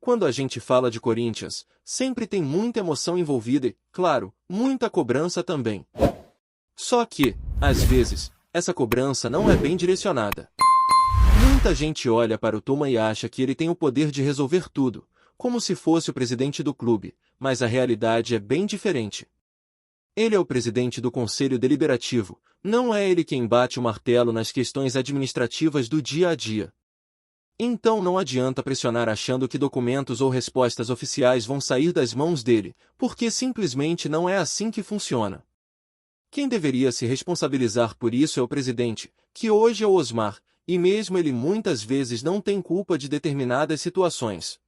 Quando a gente fala de Corinthians, sempre tem muita emoção envolvida e, claro, muita cobrança também. Só que, às vezes, essa cobrança não é bem direcionada. Muita gente olha para o Tuma e acha que ele tem o poder de resolver tudo, como se fosse o presidente do clube, mas a realidade é bem diferente. Ele é o presidente do Conselho Deliberativo, não é ele quem bate o martelo nas questões administrativas do dia a dia. Então não adianta pressionar achando que documentos ou respostas oficiais vão sair das mãos dele, porque simplesmente não é assim que funciona. Quem deveria se responsabilizar por isso é o presidente, que hoje é o Osmar, e mesmo ele muitas vezes não tem culpa de determinadas situações.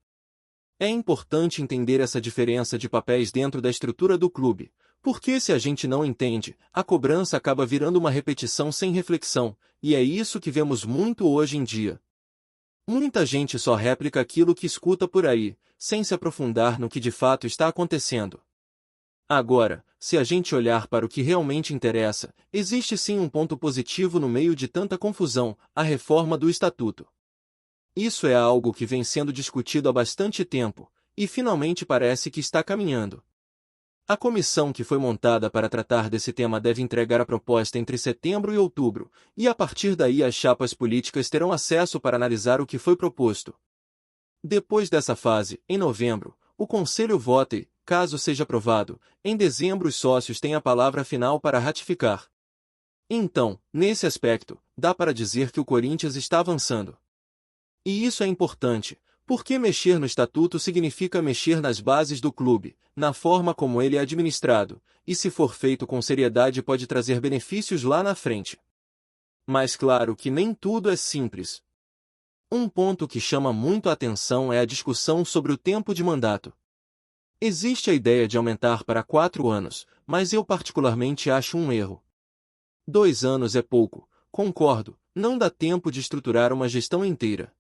É importante entender essa diferença de papéis dentro da estrutura do clube, porque se a gente não entende, a cobrança acaba virando uma repetição sem reflexão, e é isso que vemos muito hoje em dia. Muita gente só réplica aquilo que escuta por aí, sem se aprofundar no que de fato está acontecendo. Agora, se a gente olhar para o que realmente interessa, existe sim um ponto positivo no meio de tanta confusão: a reforma do Estatuto. Isso é algo que vem sendo discutido há bastante tempo, e finalmente parece que está caminhando. A comissão que foi montada para tratar desse tema deve entregar a proposta entre setembro e outubro, e a partir daí as chapas políticas terão acesso para analisar o que foi proposto. Depois dessa fase, em novembro, o Conselho vota e, caso seja aprovado, em dezembro os sócios têm a palavra final para ratificar. Então, nesse aspecto, dá para dizer que o Corinthians está avançando. E isso é importante, porque mexer no estatuto significa mexer nas bases do clube, na forma como ele é administrado, e se for feito com seriedade pode trazer benefícios lá na frente. Mas claro que nem tudo é simples. Um ponto que chama muito a atenção é a discussão sobre o tempo de mandato. Existe a ideia de aumentar para 4 anos, mas eu particularmente acho um erro. 2 anos é pouco, concordo, não dá tempo de estruturar uma gestão inteira.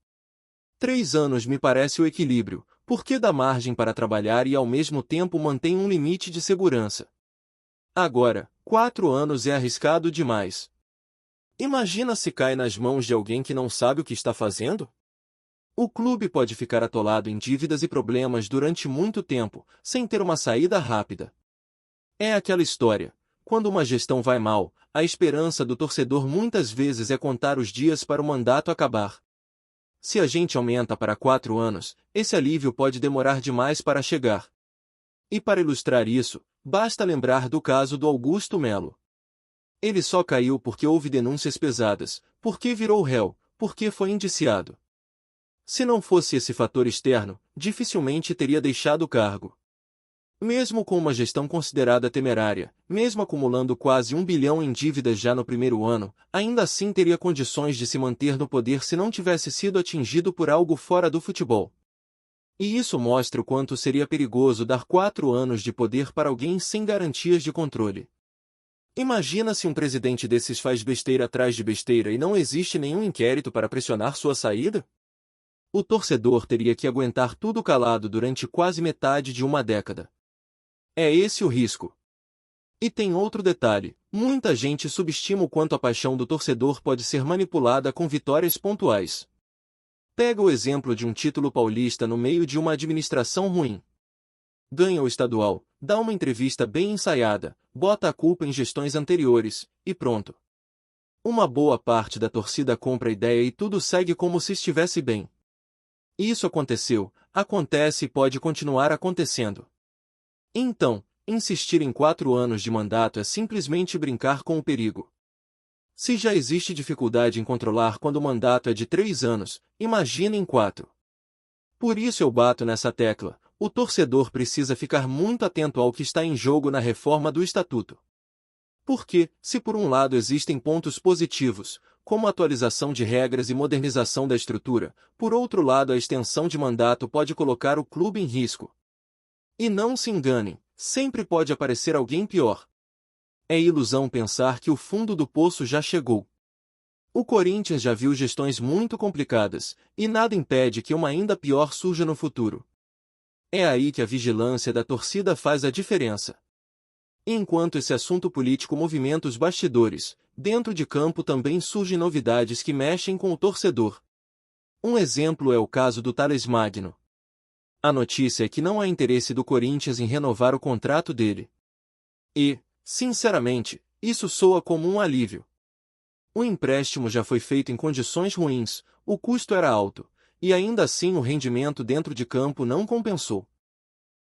3 anos me parece o equilíbrio, porque dá margem para trabalhar e ao mesmo tempo mantém um limite de segurança. Agora, 4 anos é arriscado demais. Imagina se cai nas mãos de alguém que não sabe o que está fazendo? O clube pode ficar atolado em dívidas e problemas durante muito tempo, sem ter uma saída rápida. É aquela história: quando uma gestão vai mal, a esperança do torcedor muitas vezes é contar os dias para o mandato acabar. Se a gente aumenta para 4 anos, esse alívio pode demorar demais para chegar. E para ilustrar isso, basta lembrar do caso do Augusto Melo. Ele só caiu porque houve denúncias pesadas, porque virou réu, porque foi indiciado. Se não fosse esse fator externo, dificilmente teria deixado o cargo. Mesmo com uma gestão considerada temerária, mesmo acumulando quase 1 bilhão em dívidas já no primeiro ano, ainda assim teria condições de se manter no poder se não tivesse sido atingido por algo fora do futebol. E isso mostra o quanto seria perigoso dar 4 anos de poder para alguém sem garantias de controle. Imagina se um presidente desses faz besteira atrás de besteira e não existe nenhum inquérito para pressionar sua saída? O torcedor teria que aguentar tudo calado durante quase metade de uma década. É esse o risco. E tem outro detalhe: muita gente subestima o quanto a paixão do torcedor pode ser manipulada com vitórias pontuais. Pega o exemplo de um título paulista no meio de uma administração ruim. Ganha o estadual, dá uma entrevista bem ensaiada, bota a culpa em gestões anteriores, e pronto. Uma boa parte da torcida compra a ideia e tudo segue como se estivesse bem. Isso aconteceu, acontece e pode continuar acontecendo. Então, insistir em 4 anos de mandato é simplesmente brincar com o perigo. Se já existe dificuldade em controlar quando o mandato é de 3 anos, imagine em 4. Por isso eu bato nessa tecla: o torcedor precisa ficar muito atento ao que está em jogo na reforma do Estatuto. Porque, se por um lado existem pontos positivos, como a atualização de regras e modernização da estrutura, por outro lado a extensão de mandato pode colocar o clube em risco. E não se enganem, sempre pode aparecer alguém pior. É ilusão pensar que o fundo do poço já chegou. O Corinthians já viu gestões muito complicadas, e nada impede que uma ainda pior surja no futuro. É aí que a vigilância da torcida faz a diferença. Enquanto esse assunto político movimenta os bastidores, dentro de campo também surgem novidades que mexem com o torcedor. Um exemplo é o caso do Thales Magno. A notícia é que não há interesse do Corinthians em renovar o contrato dele. E, sinceramente, isso soa como um alívio. O empréstimo já foi feito em condições ruins, o custo era alto, e ainda assim o rendimento dentro de campo não compensou.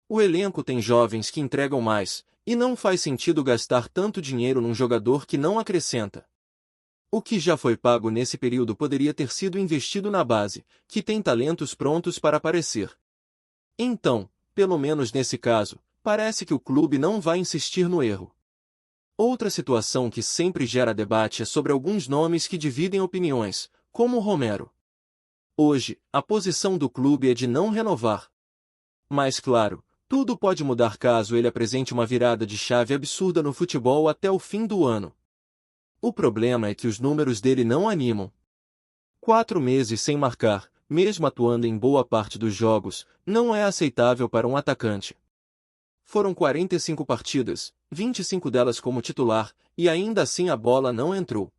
O elenco tem jovens que entregam mais, e não faz sentido gastar tanto dinheiro num jogador que não acrescenta. O que já foi pago nesse período poderia ter sido investido na base, que tem talentos prontos para aparecer. Então, pelo menos nesse caso, parece que o clube não vai insistir no erro. Outra situação que sempre gera debate é sobre alguns nomes que dividem opiniões, como o Romero. Hoje, a posição do clube é de não renovar. Mas claro, tudo pode mudar caso ele apresente uma virada de chave absurda no futebol até o fim do ano. O problema é que os números dele não animam. 4 meses sem marcar, mesmo atuando em boa parte dos jogos, não é aceitável para um atacante. Foram 45 partidas, 25 delas como titular, e ainda assim a bola não entrou.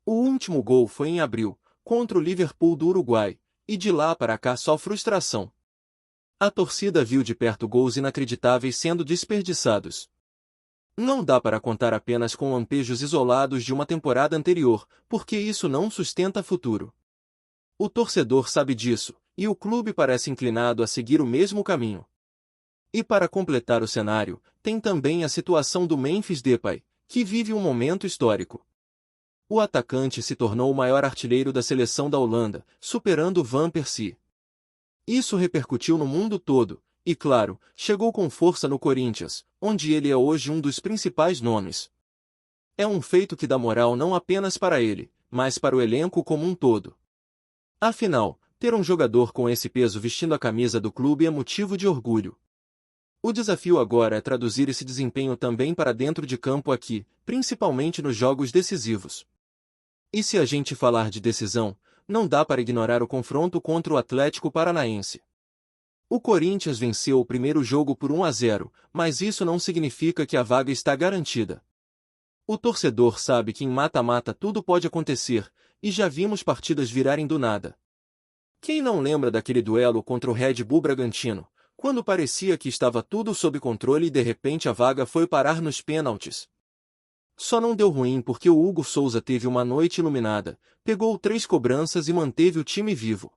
O último gol foi em abril, contra o Liverpool do Uruguai, e de lá para cá só frustração. A torcida viu de perto gols inacreditáveis sendo desperdiçados. Não dá para contar apenas com lampejos isolados de uma temporada anterior, porque isso não sustenta futuro. O torcedor sabe disso, e o clube parece inclinado a seguir o mesmo caminho. E para completar o cenário, tem também a situação do Memphis Depay, que vive um momento histórico. O atacante se tornou o maior artilheiro da seleção da Holanda, superando Van Persie. Isso repercutiu no mundo todo, e claro, chegou com força no Corinthians, onde ele é hoje um dos principais nomes. É um feito que dá moral não apenas para ele, mas para o elenco como um todo. Afinal, ter um jogador com esse peso vestindo a camisa do clube é motivo de orgulho. O desafio agora é traduzir esse desempenho também para dentro de campo aqui, principalmente nos jogos decisivos. E se a gente falar de decisão, não dá para ignorar o confronto contra o Atlético Paranaense. O Corinthians venceu o primeiro jogo por 1-0, mas isso não significa que a vaga está garantida. O torcedor sabe que em mata-mata tudo pode acontecer, e já vimos partidas virarem do nada. Quem não lembra daquele duelo contra o Red Bull Bragantino, quando parecia que estava tudo sob controle e de repente a vaga foi parar nos pênaltis? Só não deu ruim porque o Hugo Souza teve uma noite iluminada, pegou 3 cobranças e manteve o time vivo.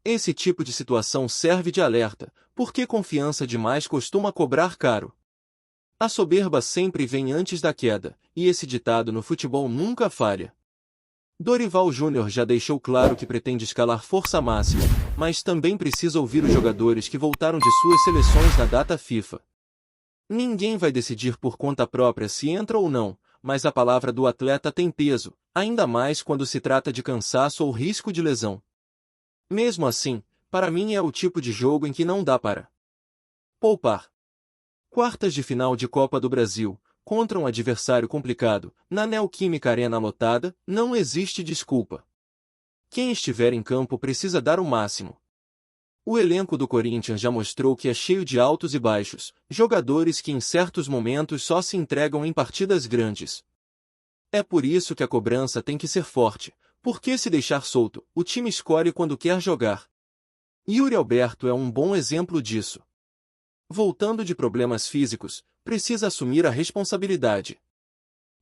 Esse tipo de situação serve de alerta, porque confiança demais costuma cobrar caro. A soberba sempre vem antes da queda, e esse ditado no futebol nunca falha. Dorival Júnior já deixou claro que pretende escalar força máxima, mas também precisa ouvir os jogadores que voltaram de suas seleções na data FIFA. Ninguém vai decidir por conta própria se entra ou não, mas a palavra do atleta tem peso, ainda mais quando se trata de cansaço ou risco de lesão. Mesmo assim, para mim é o tipo de jogo em que não dá para poupar. Quartas de final de Copa do Brasil, contra um adversário complicado, na Neoquímica Arena lotada, não existe desculpa. Quem estiver em campo precisa dar o máximo. O elenco do Corinthians já mostrou que é cheio de altos e baixos, jogadores que em certos momentos só se entregam em partidas grandes. É por isso que a cobrança tem que ser forte, porque se deixar solto, o time escolhe quando quer jogar. Yuri Alberto é um bom exemplo disso. Voltando de problemas físicos, precisa assumir a responsabilidade.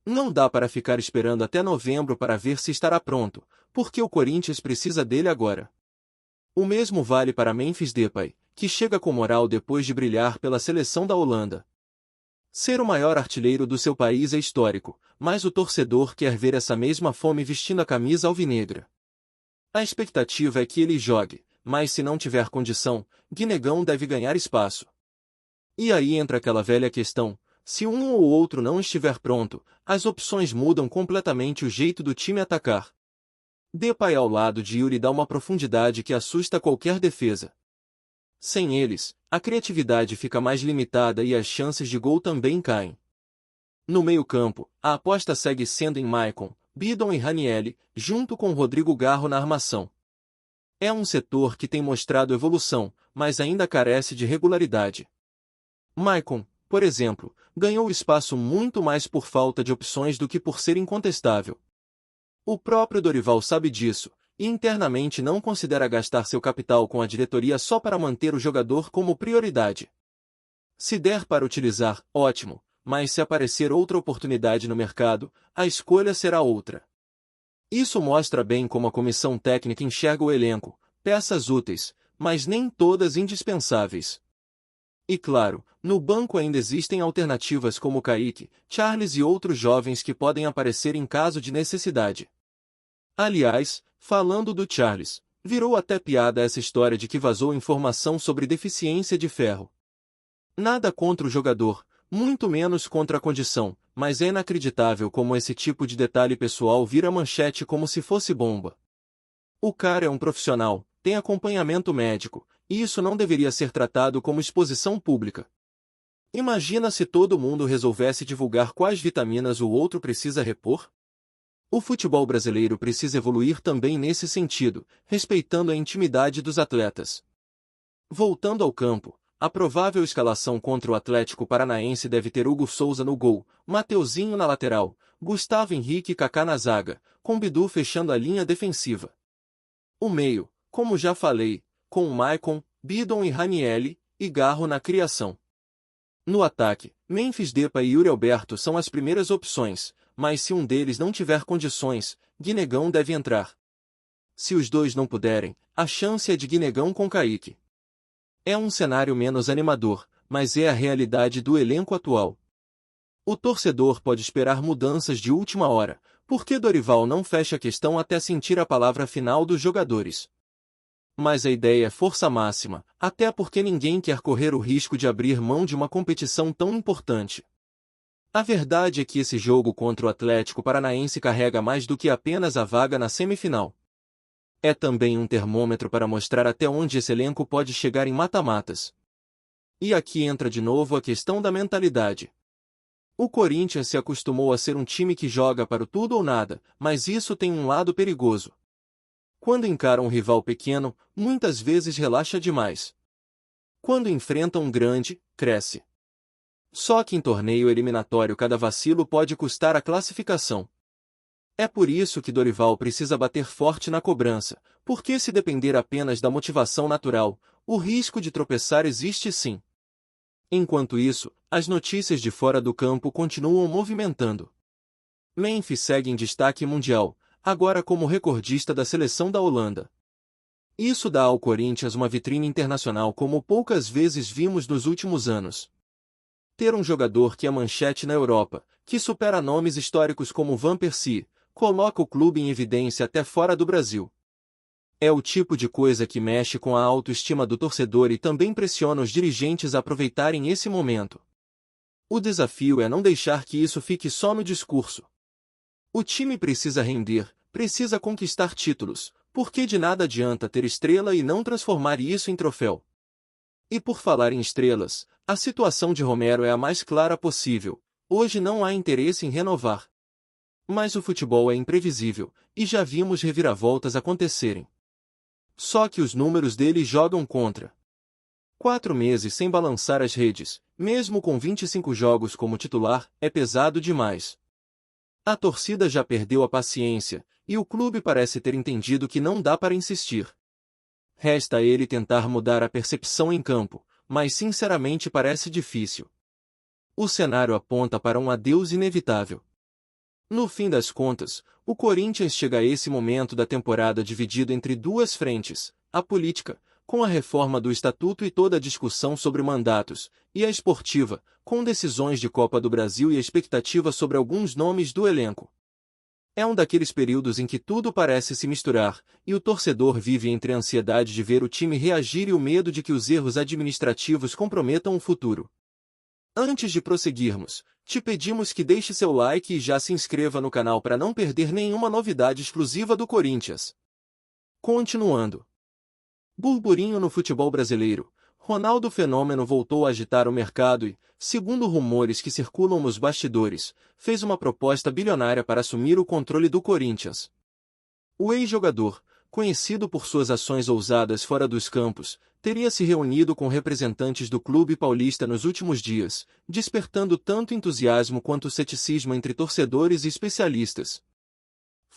Não dá para ficar esperando até novembro para ver se estará pronto, porque o Corinthians precisa dele agora. O mesmo vale para Memphis Depay, que chega com moral depois de brilhar pela seleção da Holanda. Ser o maior artilheiro do seu país é histórico, mas o torcedor quer ver essa mesma fome vestindo a camisa alvinegra. A expectativa é que ele jogue, mas se não tiver condição, Guinegão deve ganhar espaço. E aí entra aquela velha questão, se um ou outro não estiver pronto, as opções mudam completamente o jeito do time atacar. Depay ao lado de Yuri dá uma profundidade que assusta qualquer defesa. Sem eles, a criatividade fica mais limitada e as chances de gol também caem. No meio-campo, a aposta segue sendo em Maicon, Bidon e Ranieri, junto com Rodrigo Garro na armação. É um setor que tem mostrado evolução, mas ainda carece de regularidade. Maicon, por exemplo, ganhou espaço muito mais por falta de opções do que por ser incontestável. O próprio Dorival sabe disso, e internamente não considera gastar seu capital com a diretoria só para manter o jogador como prioridade. Se der para utilizar, ótimo, mas se aparecer outra oportunidade no mercado, a escolha será outra. Isso mostra bem como a comissão técnica enxerga o elenco, peças úteis, mas nem todas indispensáveis. E claro, no banco ainda existem alternativas como Kaique, Charles e outros jovens que podem aparecer em caso de necessidade. Aliás, falando do Charles, virou até piada essa história de que vazou informação sobre deficiência de ferro. Nada contra o jogador, muito menos contra a condição, mas é inacreditável como esse tipo de detalhe pessoal vira manchete como se fosse bomba. O cara é um profissional, tem acompanhamento médico, e isso não deveria ser tratado como exposição pública. Imagina se todo mundo resolvesse divulgar quais vitaminas o outro precisa repor? O futebol brasileiro precisa evoluir também nesse sentido, respeitando a intimidade dos atletas. Voltando ao campo, a provável escalação contra o Atlético Paranaense deve ter Hugo Souza no gol, Mateuzinho na lateral, Gustavo Henrique e Kaká na zaga, com Bidu fechando a linha defensiva. O meio, como já falei, com Maicon, Bidon e Ranieri, e Garro na criação. No ataque, Memphis Depay e Yuri Alberto são as primeiras opções, mas se um deles não tiver condições, Guinegão deve entrar. Se os dois não puderem, a chance é de Guinegão com Kaique. É um cenário menos animador, mas é a realidade do elenco atual. O torcedor pode esperar mudanças de última hora, porque Dorival não fecha a questão até sentir a palavra final dos jogadores. Mas a ideia é força máxima, até porque ninguém quer correr o risco de abrir mão de uma competição tão importante. A verdade é que esse jogo contra o Atlético Paranaense carrega mais do que apenas a vaga na semifinal. É também um termômetro para mostrar até onde esse elenco pode chegar em mata-matas. E aqui entra de novo a questão da mentalidade. O Corinthians se acostumou a ser um time que joga para o tudo ou nada, mas isso tem um lado perigoso. Quando encara um rival pequeno, muitas vezes relaxa demais. Quando enfrenta um grande, cresce. Só que em torneio eliminatório cada vacilo pode custar a classificação. É por isso que Dorival precisa bater forte na cobrança, porque se depender apenas da motivação natural, o risco de tropeçar existe sim. Enquanto isso, as notícias de fora do campo continuam movimentando. Memphis segue em destaque mundial, agora como recordista da seleção da Holanda. Isso dá ao Corinthians uma vitrine internacional como poucas vezes vimos nos últimos anos. Ter um jogador que é manchete na Europa, que supera nomes históricos como Van Persie, coloca o clube em evidência até fora do Brasil. É o tipo de coisa que mexe com a autoestima do torcedor e também pressiona os dirigentes a aproveitarem esse momento. O desafio é não deixar que isso fique só no discurso. O time precisa render, precisa conquistar títulos, porque de nada adianta ter estrela e não transformar isso em troféu. E por falar em estrelas, a situação de Romero é a mais clara possível. Hoje não há interesse em renovar. Mas o futebol é imprevisível, e já vimos reviravoltas acontecerem. Só que os números dele jogam contra. 4 meses sem balançar as redes, mesmo com 25 jogos como titular, é pesado demais. A torcida já perdeu a paciência, e o clube parece ter entendido que não dá para insistir. Resta a ele tentar mudar a percepção em campo, mas sinceramente parece difícil. O cenário aponta para um adeus inevitável. No fim das contas, o Corinthians chega a esse momento da temporada dividido entre duas frentes, a política, com a reforma do estatuto e toda a discussão sobre mandatos, e a esportiva, com decisões de Copa do Brasil e a expectativa sobre alguns nomes do elenco. É um daqueles períodos em que tudo parece se misturar, e o torcedor vive entre a ansiedade de ver o time reagir e o medo de que os erros administrativos comprometam o futuro. Antes de prosseguirmos, te pedimos que deixe seu like e já se inscreva no canal para não perder nenhuma novidade exclusiva do Corinthians. Continuando. Burburinho no futebol brasileiro. Ronaldo Fenômeno voltou a agitar o mercado e, segundo rumores que circulam nos bastidores, fez uma proposta bilionária para assumir o controle do Corinthians. O ex-jogador, conhecido por suas ações ousadas fora dos campos, teria se reunido com representantes do clube paulista nos últimos dias, despertando tanto entusiasmo quanto ceticismo entre torcedores e especialistas.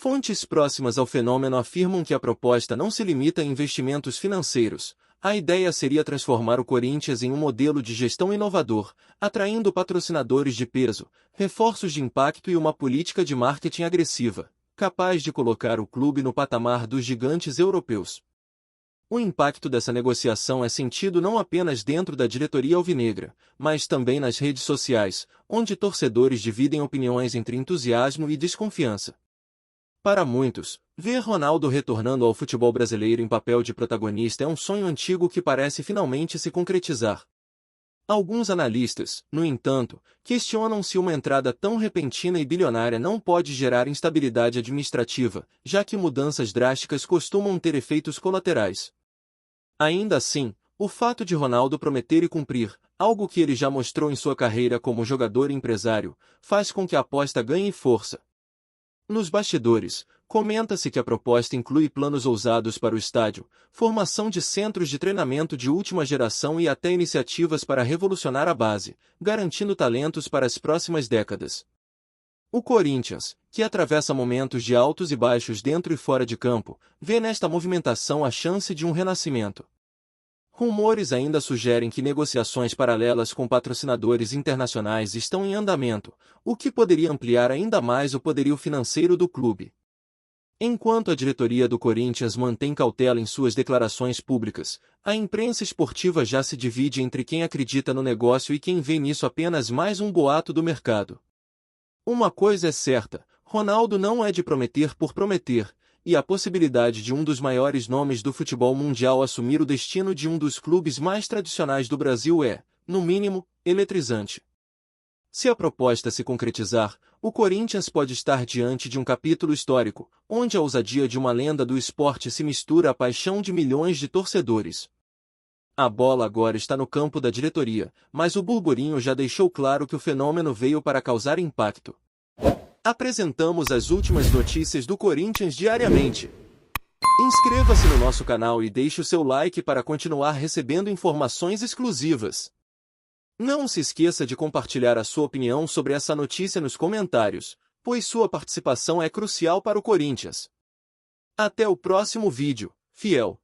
Fontes próximas ao fenômeno afirmam que a proposta não se limita a investimentos financeiros. A ideia seria transformar o Corinthians em um modelo de gestão inovador, atraindo patrocinadores de peso, reforços de impacto e uma política de marketing agressiva, capaz de colocar o clube no patamar dos gigantes europeus. O impacto dessa negociação é sentido não apenas dentro da diretoria alvinegra, mas também nas redes sociais, onde torcedores dividem opiniões entre entusiasmo e desconfiança. Para muitos, ver Ronaldo retornando ao futebol brasileiro em papel de protagonista é um sonho antigo que parece finalmente se concretizar. Alguns analistas, no entanto, questionam se uma entrada tão repentina e bilionária não pode gerar instabilidade administrativa, já que mudanças drásticas costumam ter efeitos colaterais. Ainda assim, o fato de Ronaldo prometer e cumprir, algo que ele já mostrou em sua carreira como jogador e empresário, faz com que a aposta ganhe força. Nos bastidores, comenta-se que a proposta inclui planos ousados para o estádio, formação de centros de treinamento de última geração e até iniciativas para revolucionar a base, garantindo talentos para as próximas décadas. O Corinthians, que atravessa momentos de altos e baixos dentro e fora de campo, vê nesta movimentação a chance de um renascimento. Rumores ainda sugerem que negociações paralelas com patrocinadores internacionais estão em andamento, o que poderia ampliar ainda mais o poderio financeiro do clube. Enquanto a diretoria do Corinthians mantém cautela em suas declarações públicas, a imprensa esportiva já se divide entre quem acredita no negócio e quem vê nisso apenas mais um boato do mercado. Uma coisa é certa, Ronaldo não é de prometer por prometer, e a possibilidade de um dos maiores nomes do futebol mundial assumir o destino de um dos clubes mais tradicionais do Brasil é, no mínimo, eletrizante. Se a proposta se concretizar, o Corinthians pode estar diante de um capítulo histórico, onde a ousadia de uma lenda do esporte se mistura à paixão de milhões de torcedores. A bola agora está no campo da diretoria, mas o burburinho já deixou claro que o fenômeno veio para causar impacto. Apresentamos as últimas notícias do Corinthians diariamente. Inscreva-se no nosso canal e deixe o seu like para continuar recebendo informações exclusivas. Não se esqueça de compartilhar a sua opinião sobre essa notícia nos comentários, pois sua participação é crucial para o Corinthians. Até o próximo vídeo, fiel!